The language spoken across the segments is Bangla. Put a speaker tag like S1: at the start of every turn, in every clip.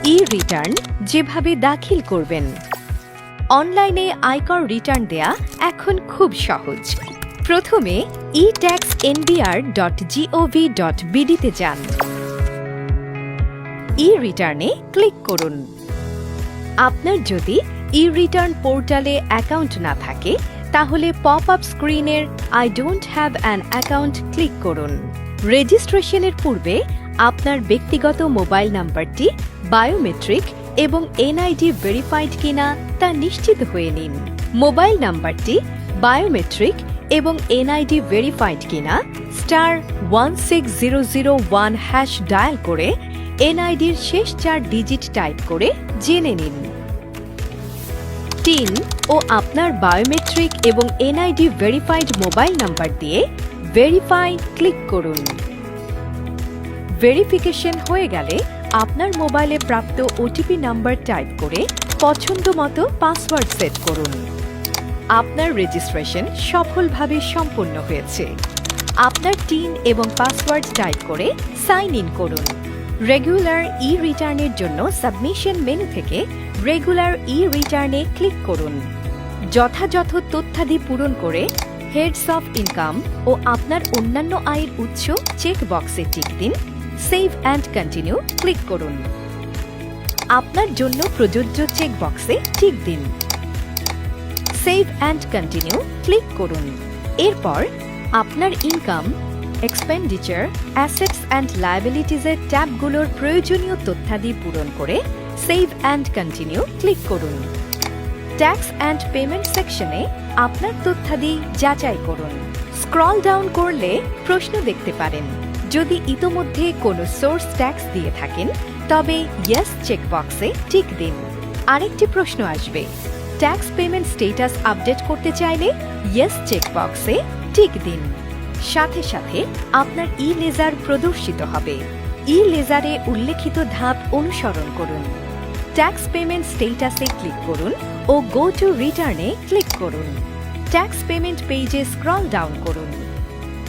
S1: ই-রিটার্ন যেভাবে দাখিল করবেন। অনলাইনে আয়কর রিটার্ন দেয়া এখন খুব সহজ। প্রথমে e-taxnbr.gov.bd তে যান। ই-রিটার্নে ক্লিক করুন। আপনার যদি ই-রিটার্ন পোর্টালে অ্যাকাউন্ট না থাকে তাহলে পপ আপ স্ক্রিনের I don't have an account click করুন। রেজিস্ট্রেশনের পূর্বে আপনার ব্যক্তিগত মোবাইল নাম্বারটি বায়োমেট্রিক এবং এনআইডি ভেরিফাইড কিনা তা নিশ্চিত হয়ে নিন। মোবাইল নাম্বারটি বায়োমেট্রিক এবং এনআইডি ভেরিফাইড কিনা *16001# ডায়াল করে এনআইডির শেষ 4 ডিজিট টাইপ করে জেনে নিন। টিন ও আপনার বায়োমেট্রিক এবং এনআইডি ভেরিফাইড মোবাইল নাম্বার দিয়ে ভেরিফাই ক্লিক করুন। ভেরিফিকেশন হয়ে গেলে আপনার মোবাইলে প্রাপ্ত ওটিপি নাম্বার টাইপ করে পছন্দমতো পাসওয়ার্ড সেট করুন। আপনার রেজিস্ট্রেশন সফলভাবে সম্পন্ন হয়েছে। আপনার টিন এবং পাসওয়ার্ড টাইপ করে সাইন ইন করুন। রেগুলার ই-রিটার্নের জন্য সাবমিশন মেনু থেকে রেগুলার ই-রিটার্নে ক্লিক করুন। যথাযথ তথ্যাদি পূরণ করে হেডস অফ ইনকাম ও আপনার অন্যান্য আয়ের উৎস চেক বক্সে টিক দিন। সেভ অ্যান্ড কন্টিনিউ ক্লিক করুন। আপনার জন্য প্রযোজ্য চেক বক্সে টিক দিন। সেভ অ্যান্ড কন্টিনিউ ক্লিক করুন। এরপর আপনার ইনকাম, এক্সপেন্ডিচার, অ্যাসেটস অ্যান্ড লায়াবিলিটিজের ট্যাবগুলোর প্রয়োজনীয় তথ্যাদি পূরণ করে সেভ অ্যান্ড কন্টিনিউ ক্লিক করুন। ট্যাক্স অ্যান্ড পেমেন্ট সেকশনে আপনার তথ্যাদি যাচাই করুন। স্ক্রল ডাউন করলে প্রশ্ন দেখতে পারেন। যদি ইতোমধ্যে কোনো সোর্স ট্যাক্স দিয়ে থাকেন তবে ইয়েস চেকবক্সে টিক দিন। আরেকটি প্রশ্ন আসবে, ট্যাক্স পেমেন্ট স্ট্যাটাস আপডেট করতে চাইলে ইয়েস চেকবক্সে টিক দিন। সাথে সাথে আপনার ই-লেজার প্রদর্শিত হবে। ই-লেজারে উল্লেখিত ধাপ অনুসরণ করুন। ট্যাক্স পেমেন্ট স্ট্যাটাসে ক্লিক করুন ও গো টু রিটার্নে ক্লিক করুন। ট্যাক্স পেমেন্ট পেজে স্ক্রল ডাউন করুন।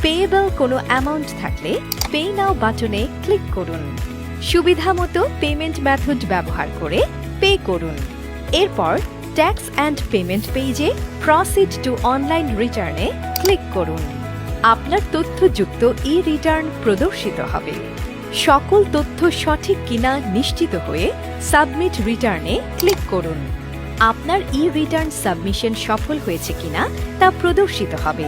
S1: পেয়েবল কোনো অ্যামাউন্ট থাকলে পে নাও বাটনে ক্লিক করুন। সুবিধামতো পেমেন্ট মেথড ব্যবহার করে পে করুন। এরপর ট্যাক্স অ্যান্ড পেমেন্ট পেজে প্রসিড টু অনলাইন রিটার্নে ক্লিক করুন। আপনার তথ্যযুক্ত ই-রিটার্ন প্রদর্শিত হবে। সকল তথ্য সঠিক কিনা নিশ্চিত হয়ে সাবমিট রিটার্নে ক্লিক করুন। আপনার ই-রিটার্ন সাবমিশন সফল হয়েছে কিনা তা প্রদর্শিত হবে।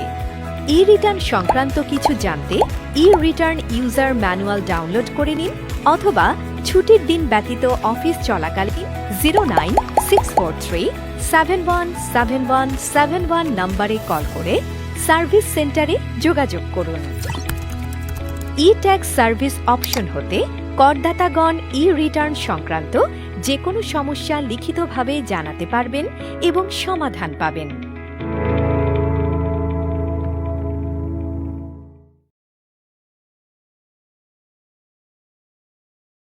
S1: ই-রিটার্ন সংক্রান্ত কিছু জানতে ই-রিটার্ন ইউজার ম্যানুয়াল ডাউনলোড করে নিন অথবা ছুটির দিন ব্যতীত অফিস চলাকালীন 09643717171 নম্বরে কল করে সার্ভিস সেন্টারে যোগাযোগ করুন। ই-ট্যাক্স সার্ভিস অপশন হতে করদাতাগণ ই-রিটার্ন সংক্রান্ত যে কোনো সমস্যা লিখিতভাবে জানাতে পারবেন এবং সমাধান পাবেন।